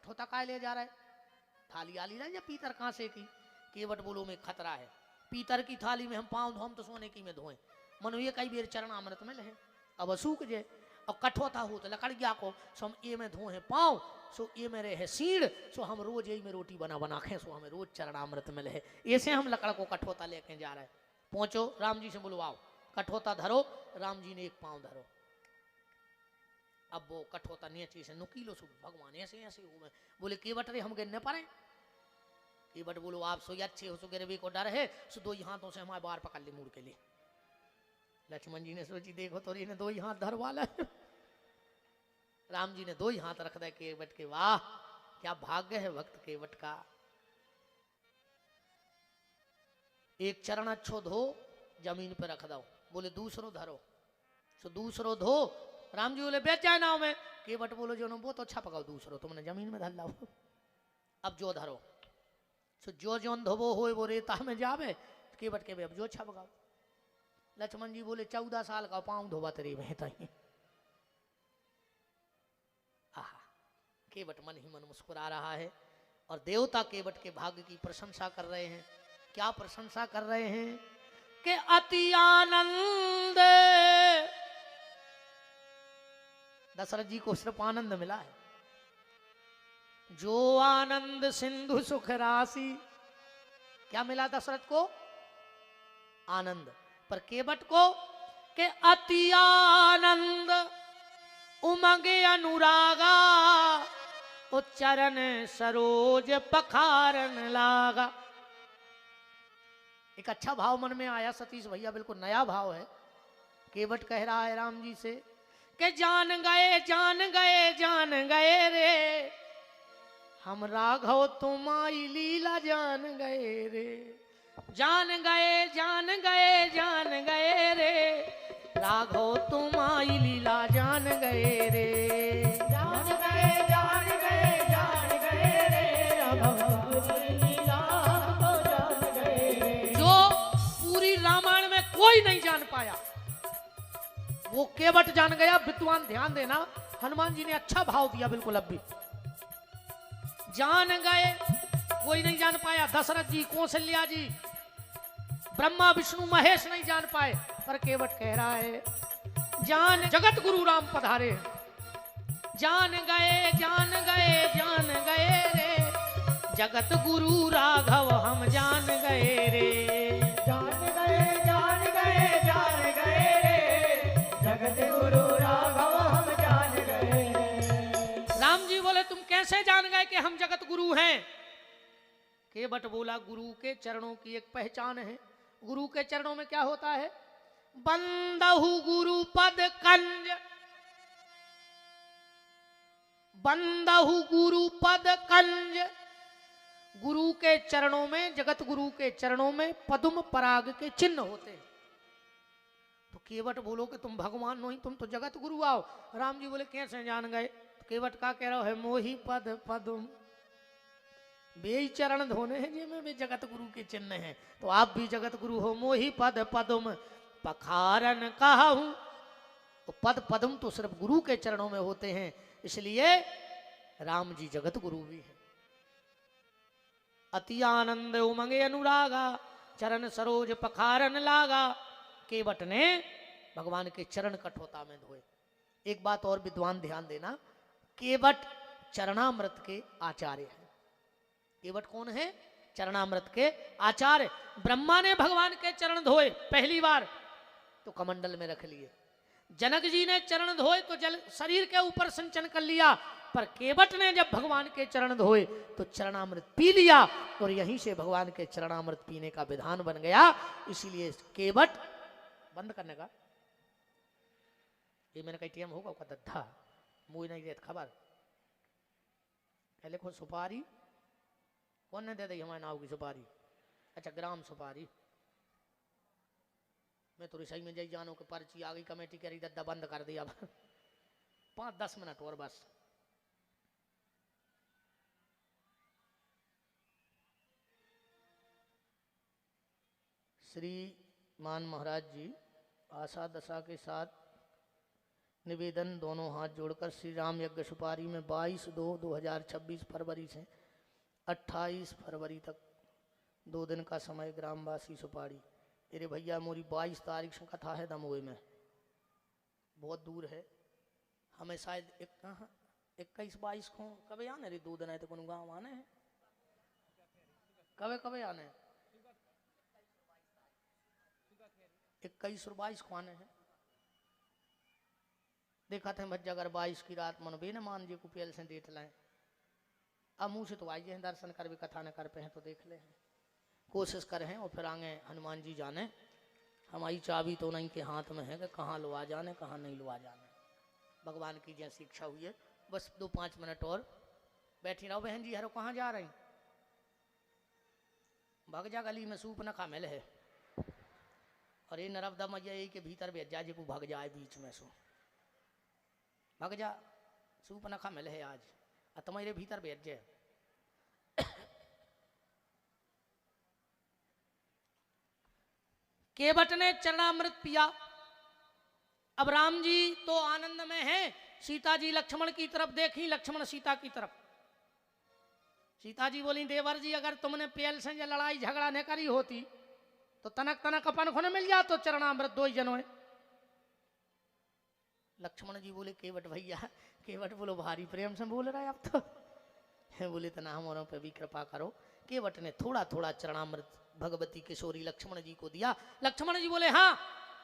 कठोता काय ले जा रहा है? थाली आली ना या पीतर कांसे की? केवट बोलो में खतरा है, पीतर की थाली में हम पाँव धो, हम तो सोने की में धोएं, मनो ये कई बेर चरणामृत में लहे अब असूक जे। और कठोता हो तो लकड़िया को सो हम ये में धोए पाँव, सो ये में रहे सीढ़, सो हम रोज यही में रोटी बना बना खें, सो हमें रोज चरणामृत में लहे। ऐसे हम लकड़ को कठोता लेके जा रहे। पहुंचो राम जी से बुलवाओ, कठोता धरो। राम जी ने एक पाँव धरो, अब वो कठोता नीचे से नुकीलो सो भगवान ऐसे ऐसे हुए। बोले केवट रे हम गिरने पारे? केवट बोलो आप सो अच्छे हो, सो गिरवे को डर है, सो दो ही हाथों से हमारे बाहर पकड़ ले मुड़ के लिए। लक्ष्मण जी ने सोची देखो तो इन्हें दो ही हाथ धर वाला है। राम जी ने दो ही हाथ रख दे केवट के। वाह क्या भाग्य है भक्त केवट का। एक चरण अच्छो धो जमीन पर रख दो, बोले दूसरो धरो, सो दूसरो धो। राम जी बोले बेच जाए नाव में। केवट बोलो जो वो तो अच्छा पकाओ, दूसरो तुमने जमीन में धर लाओ। अब जो धरो, सो जो जोन धोबो हो वो रेता में जावे। केवट के अब जो अच्छा पकाओ। लक्ष्मण जी बोले 14 साल का पाँव धोबा तेरे में तही। आहा, केवट मन ही मन मुस्कुरा रहा है और देवता केवट के भाग्य की प्रशंसा कर रहे हैं। क्या प्रशंसा कर रहे हैं कि अति आनंद, दशरथ जी को सिर्फ आनंद मिला है। जो आनंद सिंधु सुख राशि, क्या मिला दशरथ को? आनंद। पर केवट को के अति आनंद उमंगे अनुरागा, उच्चरण सरोज पखारन लागा। एक अच्छा भाव मन में आया सतीश भैया, बिल्कुल नया भाव है। केवट कह रहा है राम जी से कि जान गए जान गए जान गए रे, हम राघव तुम्हारी लीला जान गए रे। जान गए जान गए जान गए रे, राघव तुम्हारी लीला जान गए रे। जान गए जान गए जान गए रे, राघव तुम्हारी लीला को जान गए रे। जो पूरी रामायण में कोई नहीं जान पाया वो केवट जान गया। विद्वान ध्यान देना, हनुमान जी ने अच्छा भाव दिया बिल्कुल। अब भी जान गए, कोई नहीं जान पाया। दशरथ जी, कौशल्या जी, ब्रह्मा विष्णु महेश नहीं जान पाए, पर केवट कह रहा है जान जगत गुरु राम पधारे। जान गए जान गए जान गए रे, जगत गुरु राघव हम जान गए रे। जान गए जान गए जान गए रे, जगत गुरु राघव हम जान गए रे। राम जी बोले तुम कैसे जान गए कि हम जगत गुरु हैं? केवट बोला गुरु के चरणों की एक पहचान है। गुरु के चरणों में क्या होता है? बंदहु गुरु पद कंज, बंदहु गुरु पद कंज। गुरु के चरणों में, जगत गुरु के चरणों में पद्म पराग के चिन्ह होते हैं। तो केवट बोलो कि तुम भगवान नहीं, तुम तो जगत गुरु आओ। राम जी बोले कैसे जान गए? तो केवट का कह रहा है मोही पद पद्म, वे चरण धोने हैं जिनमें वे जगत गुरु के चिन्ह हैं। तो आप भी जगत गुरु हो। मोही पद पद्म पखारन कहूं, तो पद पद्म तो सिर्फ गुरु के चरणों में होते हैं, इसलिए राम जी जगत गुरु भी है। अति आनंद उमंगे अनुरागा, चरण सरोज पखारन लागा। केवट ने भगवान के चरण कठोता में धोए। एक बात और विद्वान ध्यान देना, केवट चरणामृत के आचार्य हैं। केवट कौन है? चरणामृत के आचार्य। ब्रह्मा ने भगवान के चरण धोए पहली बार तो कमंडल में रख लिए। जनक जी ने चरण धोए तो जल शरीर के ऊपर सिंचन कर लिया, पर केवट ने जब भगवान के चरण धोए तो चरणामृत पी लिया, और यहीं से भगवान के चरणामृत पीने का विधान बन गया। इसीलिए केवट बंद करने का, ये मैंने कही टीएम होगा का दद्धा मुझे नहीं देता खबर। पहले को सुपारी कौन ने दे दी हमारे नाव की सुपारी? अच्छा ग्राम सुपारी। मैं तो रसोई में जाई जानो कि पर्ची आ गई, कमेटी कह रही दद्दा बंद कर दिया। 5-10 मिनट और बस। श्री मान महाराज जी आशा दशा के साथ निवेदन दोनों हाथ जोड़कर श्री राम यज्ञ सुपारी में 22/2/2026 फरवरी से 28 फरवरी तक 2 दिन का समय ग्रामवासी सुपारी। अरे भैया मोरी 22 तारीख से कथा है दमोह में, बहुत दूर है, हमें शायद 21-22 को कब आने रे 2 दिन है तो कौन गाँव आने हैं, कब आने हैं 21 और 22 को आने हैं। देखा थे भज्जा अगर 22 की रात मन बे न मान जी को पेल से डेट लाए, अब मुँह से तो आइए हैं दर्शन कर भी कथा न कर पे हैं तो देख ले हैं, कोशिश कर हैं और फिर आगे हनुमान जी जाने, हमारी चाबी तो नहीं के हाथ में है कि कहाँ लुआ जाने कहाँ नहीं लुआ जाने, भगवान की जैसी इच्छा हुई है। बस 2-5 मिनट और बैठी रहो बहन जी, हरो कहाँ जा रही, भग जा गली में सूप न खा मिल है, और ये नर्मदा मैया के भीतर भेज जा जी को भग जाए बीच में सो भग जा, सूप न खा मिल है आज तुम्हारे भीतर भेज जाए। केवट ने चरणामृत पिया, अब राम जी तो आनंद में हैं, सीता जी लक्ष्मण की तरफ देखी, लक्ष्मण सीता की तरफ। सीता जी बोली देवर जी अगर तुमने पेल से लड़ाई झगड़ा न करी होती तो तनक तनक अपन को न मिल जा तो चरणामृत 2 ही जनों। लक्ष्मण जी बोले केवट भैया, केवट बोलो भारी प्रेम से बोल रहा है अब तो बोले तना हमारों पे भी कृपा करो। केवट ने थोड़ा थोड़ा चरणामृत भगवती किशोरी लक्ष्मण जी को दिया। लक्ष्मण जी बोले हाँ,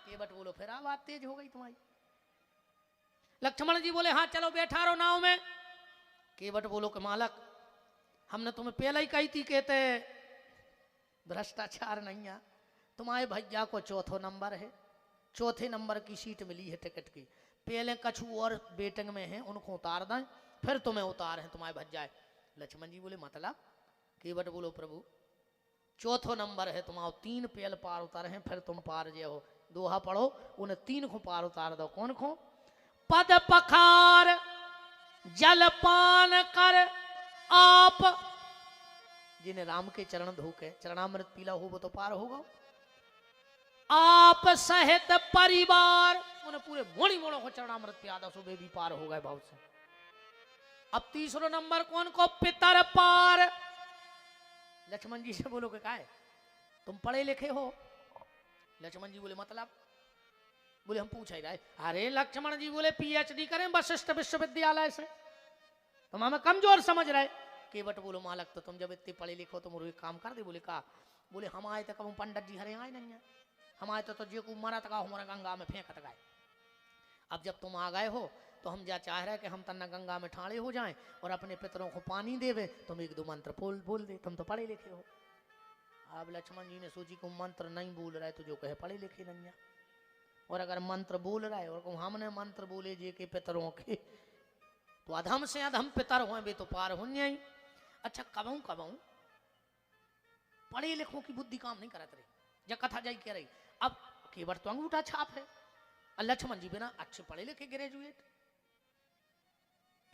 केवट बोलो फिर बात तेज हो गई तुम्हारी। लक्ष्मण जी बोले हाँ चलो बैठा रहो नाव में। केवट बोलो कि मालक हमने तुम्हें पहले ही कही थी, कहते भ्रष्टाचार नहीं है, तुम्हारे भैया को 4 नंबर है, 4 नंबर की सीट मिली है टिकट की, पहले कछु और बेटिंग में है उनको उतार दें फिर तुम्हें उतार है तुम्हारे भज्जा है। लक्ष्मण जी बोले मतलब? केवट बोलो प्रभु 4 नंबर है, तुम्हारे 3 पेल पार उतारे हैं फिर तुम पार जे हो। दोहा पढ़ो, उन्हें 3 को पार उतार दो। कौन को? पद पखार जलपान कर आप, जिन्हें राम के चरण धोके चरणामृत पीला हो वो तो पार होगा। आप सहित परिवार, उन्हें पूरे मोड़ी मोड़ों को चरणामृत पिया दो, सुबह भी पार हो गए भाव से। अब 3 नंबर कौन को? पितर पार। लक्ष्मण जी से बोलो कि क्या है तुम पढ़े लिखे हो? लक्ष्मण जी बोले मतलब? बोले हम पूछ ही रहे। अरे लक्ष्मण जी बोले PhD करें वशिष्ठ विश्वविद्यालय से, तुम हमें कमजोर समझ रहे। केवट बोलो मालक तो तुम जब इतने पढ़े लिखो तो मुझे काम कर दे। बोले का? बोले हम आए तक पंडित जी हरे आए नहीं है, हम आए तो जे को मरा तक हमारा गंगा में फेंक गए। अब जब तुम आ गए हो तो हम जा चाह रहे कि हम तन्ना गंगा में ठाड़े हो जाएं और अपने पितरों को पानी देवे, तुम 1-2 मंत्र बोल दे, तुम तो पढ़े लिखे हो। अब लक्ष्मण जी ने सोची को मंत्र नहीं बोल रहा है तो जो कहे पढ़े लिखे नहीं है, और अगर मंत्र बोल रहा है और हमने मंत्र बोले जे के पितरों के तो अधम से अधम पितर हुए वे तो पार हो नहीं। अच्छा कबहू पढ़े लिखों की बुद्धि काम नहीं करत रही, जब कथा जाई कह रही। अब केवट तो अंगूठा छाप है और लक्ष्मण जी बिना अच्छे पढ़े लिखे ग्रेजुएट,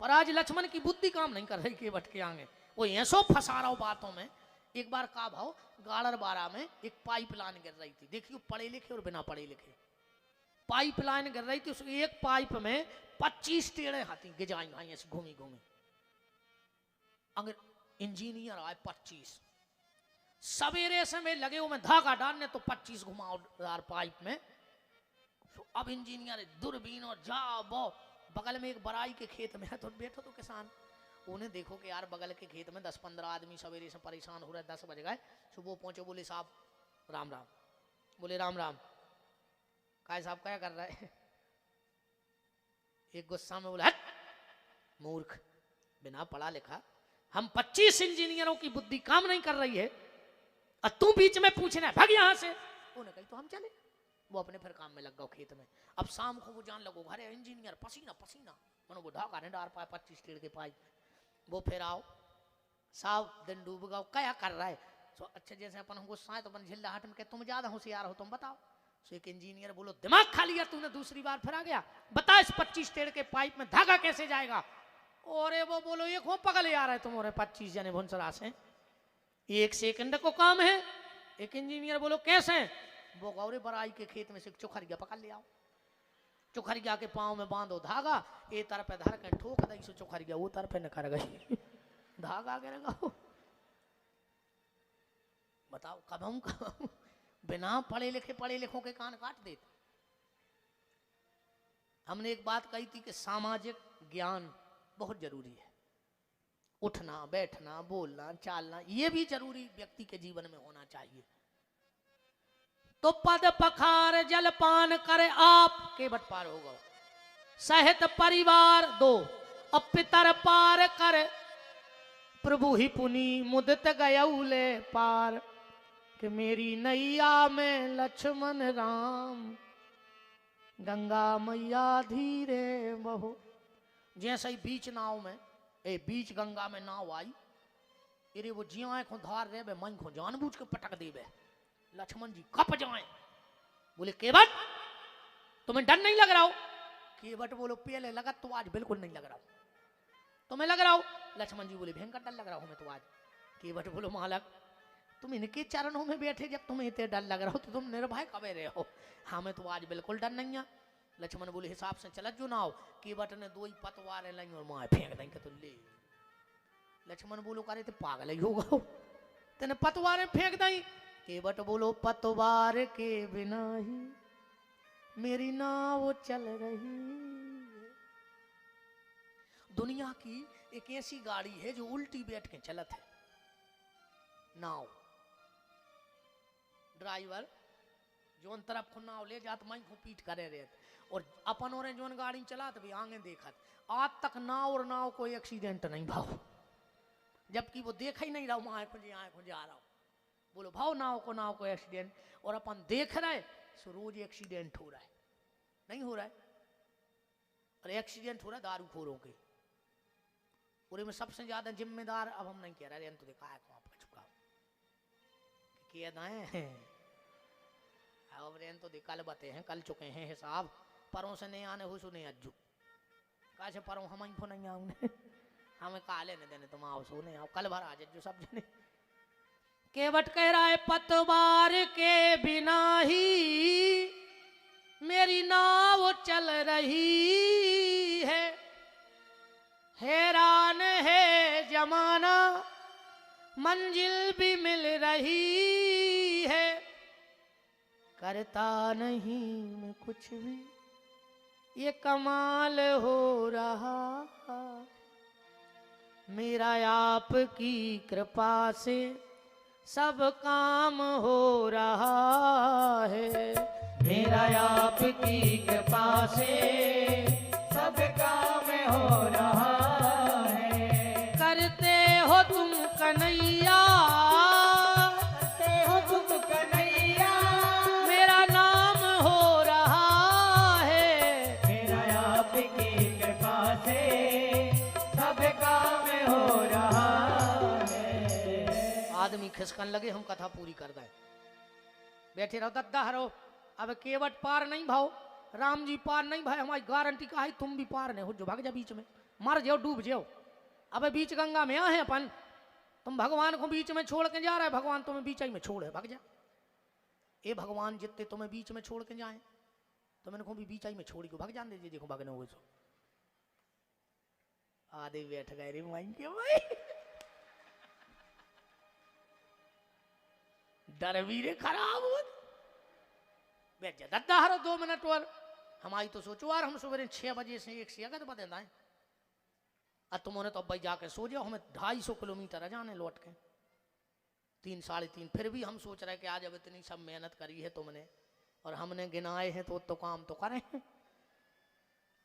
पर आज लक्ष्मण की बुद्धि काम नहीं कर रही केवट के आगे। वो ऐसो फंसा रहा बातों में। एक बार का भाव गाड़र बारा में एक पाइपलाइन गिर रही थी, देखियो पढ़े लिखे और बिना पढ़े लिखे पाइपलाइन गिर रही थी। उस एक पाइप में 25 टेढ़े हाथी गिजाई आई ऐसे घूमी घूमी। अगर इंजीनियर आए 25 सवेरे से में लगे हुए धागा डालने तो 25 घुमावदार पाइप में। अब इंजीनियर दूरबीन और जा वो बगल में एक बराई के खेत में है तो बैठो तो किसान, उन्हें देखो कि यार बगल के खेत में 10-15 आदमी सवेरे से परेशान हो रहे, 10 बज गए। सुबह पहुंचे, बोले साहब राम राम। बोले राम राम। काय साहब क्या कर रहा है? एक गुस्सा में बोला हट मूर्ख, बिना पढ़ा लिखा हम 25 इंजीनियरों की बुद्धि काम नहीं कर रही है और तू बीच में पूछना भाग यहां से। उन्हें कही तो हम चले। वो अपने फिर काम में लग गए खेत में। अब शाम को वो जान लगो घरे इंजीनियर पसीना पसीना मनो वो ढाका नहीं डाल पाए 25 टेढ़ के पाइप। वो फिर आओ साहब दिन डूब गओ क्या कर रहा है? सो अच्छा जैसे अपन गुस्सा है तो अपन झिल्लाहट में तुम ज्यादा होशियार हो तुम बताओ। सो एक इंजीनियर बोलो दिमाग खा लिया तूने, दूसरी बार फिर आ गया, बता इस 25 टेढ़ के पाइप में धागा कैसे जाएगा? और वो बोलो ये खूब पगले आ रहा है तुम्हारे 25 जने भुनसरा से, 1 सेकंड को काम है। एक इंजीनियर बोलो कैसे? वो गौरे बराई के खेत में से चोखरिया पकड़ ले आओ। चुखरिया के पाँव में बांधो धागा, ए तरफ धर के ठोक दई सो चुखरिया वो तरफ न कर गई धागा के लगाओ। बताओ कब हम बिना पढ़े लिखों के कान काट देते। हमने एक बात कही थी कि सामाजिक ज्ञान बहुत जरूरी है। उठना बैठना बोलना चालना ये भी जरूरी व्यक्ति के जीवन में होना चाहिए। तो पद पखार जलपान करे आप केवट पार होगा। सहित परिवार दो अब पितर पार कर, प्रभु ही पुनि मुदित गयौले पार। कि मेरी नैया में लक्ष्मण राम, गंगा मैया धीरे बहो। जैसे ही बीच नाव में बीच गंगा में नाव आई, अरे वो जिया को धार रहे मन को जानबूझ के पटक देवे। लक्ष्मण जी कप जाए, बोले केवट तुम्हें डर नहीं लग रहा हो? केवट बोलो पहले लगा तो आज बिल्कुल नहीं लग रहा हो। तुम्हें लग रहा हो? लक्ष्मण जी बोले भयंकर डर लग रहा हूं मैं तो आज। केवट बोलो मालक तुम इनके चरणों में बैठे जब तुम्हें इतने डर लग रहा हो तो तुम निर्भय कबे रहे हो? हमें तो आज बिल्कुल डर नहीं है। लक्ष्मण बोले हिसाब से चलत जो नाव। केवट ने दो ही पतवार लाई और माए फेंक देंगे तो ले। लक्ष्मण बोलो करे तो पागल ही होगा, तेने पतवार फेंक दई। केवट बोलो पतवार के बिना ही मेरी नाव चल रही। दुनिया की एक ऐसी गाड़ी है जो उल्टी बैठ के चलत है नाव। ड्राइवर जोन तरफ को नाव ले जात मैं पीट करे रहे और अपन और जोन गाड़ी चलात भी आगे देखत। आज तक नाव और नाव कोई एक्सीडेंट नहीं भाव, जबकि वो देखा ही नहीं रहा वहां खुंजे आ रहा हो। बोलो भाव नाव को एक्सीडेंट, और अपन देख रहे सो रोज एक्सीडेंट हो रहा है। नहीं हो रहा है, और एक्सीडेंट हो रहा है दारू खोरों के। पूरे में सबसे ज्यादा जिम्मेदार अब हम नहीं कह रहे तो देखा है वहां पर चुका किया दाए अब रेन तो कल बते हैं, कल चुके हैं हिसाब। परों से नहीं आने हो सो नहीं अज्जू कैसे परों हम को नहीं आऊंगे हमें काले ने देने तुम आओ सो नहीं आओ कल भर आ जज्जू सब जने। केवट कह रहा है पतवार के बिना ही मेरी नाव चल रही है। हैरान है जमाना मंजिल भी मिल रही है। करता नहीं मैं कुछ भी ये कमाल हो रहा। मेरा आपकी कृपा से सब काम हो रहा है। मेरा आपकी कृपा से सब काम हो रहा है। करते हो तुम कन्हैया, करते हो तुम कन्हैया, मेरा नाम हो रहा है। मेरा आपकी कृपा से सब काम हो रहा है। आदमी खिसकन लगे हम कथा पूरी कर दें। बैठे रहो दद्दा हरो। अब केवट पार नहीं भाव, राम जी पार नहीं भाई, हमारी गारंटी का है तुम भी पार नहीं हो जो भाग जा बीच में मर जाओ डूब जाओ। अब बीच गंगा में आए अपन, तुम भगवान को बीच में छोड़ के जा रहे, भगवान तुम्हें बीच में छोड़ है भाग जा। ए भगवान जितने तुम्हें बीच में छोड़ के जाए तो मैंने को भी बीच में छोड़ के भाग जान दे। देखो भागने हो सो आधे बैठ गए रे माइन के भाई डर भी रे खराब हो बैठ जा दद्दा हरो 2 मिनट और हमारी तो सोचो यार हम सुबह 6 बजे से 1 से अगर बता दें और तुमने तो अब भाई जाके सो जाओ। हमें 250 किलोमीटर है जाने लौट के 3 साढ़े 3। फिर भी हम सोच रहे कि आज अब इतनी सब मेहनत करी है तुमने और हमने गिनाए हैं तो काम तो करें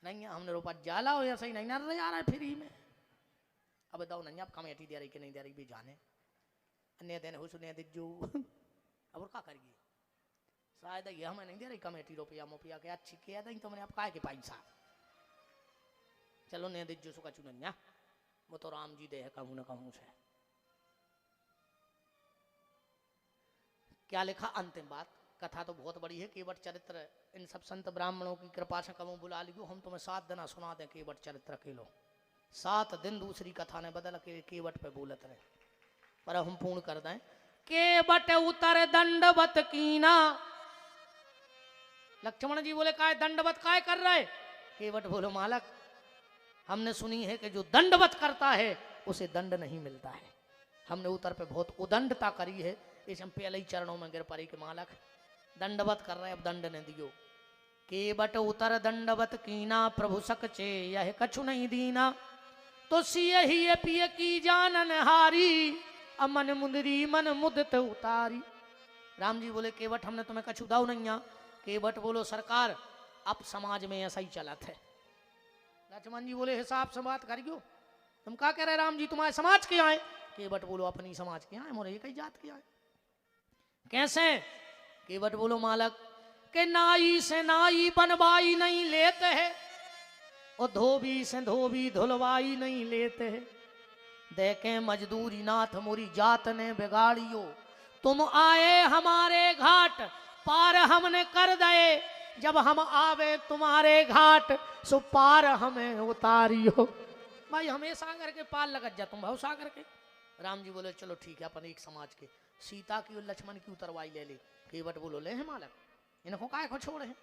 नहीं हमने रुपया जाला हो या सही नहीं ना जा रहा है फ्री में। अब बताओ नहीं अब कमेटी दे रही कि नहीं दे रही भी जाने अन्य दिन हो सुने दिज्जू अब क्या करिए शायद ये हमें नहीं दे रही कमेटी रुपया मुपया के अच्छी कह दी तुमने अब काय के पैसा। चलो ने दिज्जू सुखा चुनन्या वो तो राम जी दे है कहूँ न कहूँ से। क्या लिखा अंतिम बात। कथा तो बहुत बड़ी है। केवट चरित्र इन सब संत ब्राह्मणों की कृपा से कमों बुला लियो। हम तुम्हें 7 दिन सुना दें केवट चरित्र के लो 7 दिन दूसरी कथा ने बदल के केवट पे बोलत रहे पर हम पूर्ण कर दें। केवट उतर दंडवत कीना लक्ष्मण जी बोले काय दंडवत काय कर रहे? केवट बोलो मालक हमने सुनी है कि जो दंडवत करता है उसे दंड नहीं मिलता है। हमने उतर पे बहुत उदंडता करी है, इस हम पहले ही चरणों में गिर पड़ी कि मालक दंडवत कर रहे अब दंड ने दियो। केवट उतर दंडवत कीना प्रभु सकचे यह कछु नहीं दीना, तो सिय ही पिय की जानन हारी अमन मुंदरी मन मुदत उतारी। राम जी बोले केवट हमने तुम्हें कछु दाऊ नहीं आ। केवट बोलो सरकार अब समाज में ऐसा ही चला है। लक्ष्मण जी बोले हिसाब से बात करियो, तुम क्या कह रहे राम जी तुम्हारे समाज के आए? केवट बोलो अपनी समाज के आए, मोरे कई जात के आए। कैसे? केवट बोलो मालक के नाई से नाई बनवाई नहीं लेते हैं और धोबी से धोबी धुलवाई नहीं लेते हैं। देखे मजदूरी नाथ मोरी जात ने बिगाड़ियो, तुम आए हमारे घाट पार हमने कर दे, जब हम आवे तुम्हारे घाट सो पार हमें उतारियो। भाई हमेशा करके पार लगत जा तुम भाव सागर के। राम जी बोले चलो ठीक है अपन एक समाज के, सीता की और लक्ष्मण की उतरवाई ले ले। केवट बोलो ले है मालक इनको काय को छोड़े हैं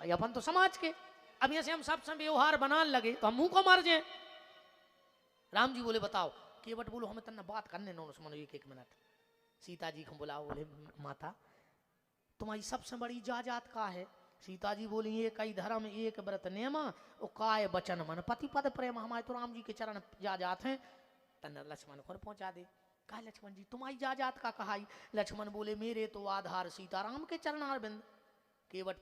भाई, अपन तो समाज के, अब ऐसे हम सबसे व्यवहार बनाने लगे तो हम मुंह को मर जाए। राम जी बोले बताओ। केवट बोलो हमें तन्ना बात करने नो सुनो एक मिनट। सीता जी को बुलाओ, बोले माता तुम्हारी सबसे बड़ी जात का है? सीता जी बोली एक ही धर्म एक व्रत नेमा ओ काय बचन मन पति पद प्रेम, हमारे तो राम जी के चरण जात हैं। तन लक्ष्मण को पहुंचा दे। कहा लक्ष्मण जी तुम्हारी जात का कहा? लक्ष्मण बोले मेरे तो आधार सीताराम के चरणारविंद। केवट